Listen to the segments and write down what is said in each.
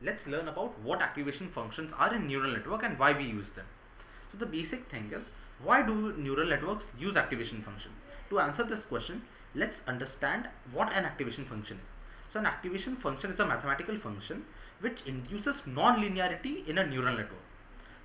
let's learn about what activation functions are in neural network and why we use them. So the basic thing is, why do neural networks use activation function? To answer this question, let's understand what an activation function is. So an activation function is a mathematical function which induces non-linearity in a neural network.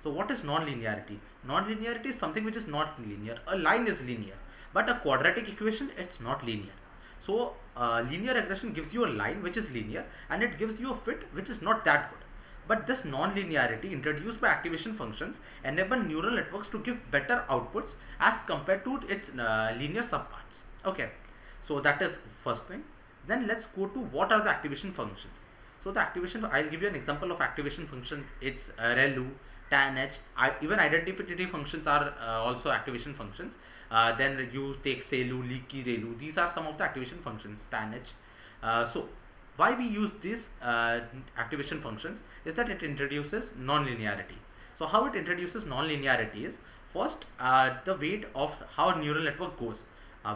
So what is non-linearity? Non-linearity is something which is not linear. A line is linear, but a quadratic equation, it's not linear. So linear regression gives you a line which is linear and it gives you a fit which is not that good. But this non-linearity introduced by activation functions enable neural networks to give better outputs as compared to its linear subparts. Okay, so that is first thing. Then let's go to what are the activation functions. So the activation, I'll give you an example of activation function. It's relu, tanh, even identity functions are also activation functions. Then you take selu, leaky, relu. These are some of the activation functions, tanh. So why we use these activation functions is that it introduces non-linearity. So how it introduces non-linearity is, first the weight of how neural network goes.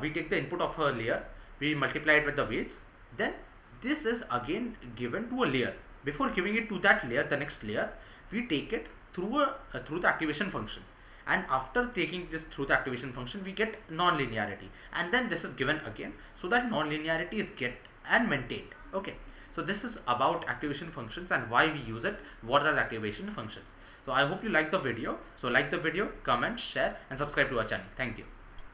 We take the input of a layer, we multiply it with the weights, then this is again given to a layer. Before giving it to that layer, the next layer, we take it through the activation function, and after taking this through the activation function we get non-linearity, and then this is given again, so that non-linearity is get and maintained. Okay, so this is about activation functions and why we use it, what are the activation functions. So I hope you like the video. So like the video, comment, share and subscribe to our channel. Thank you.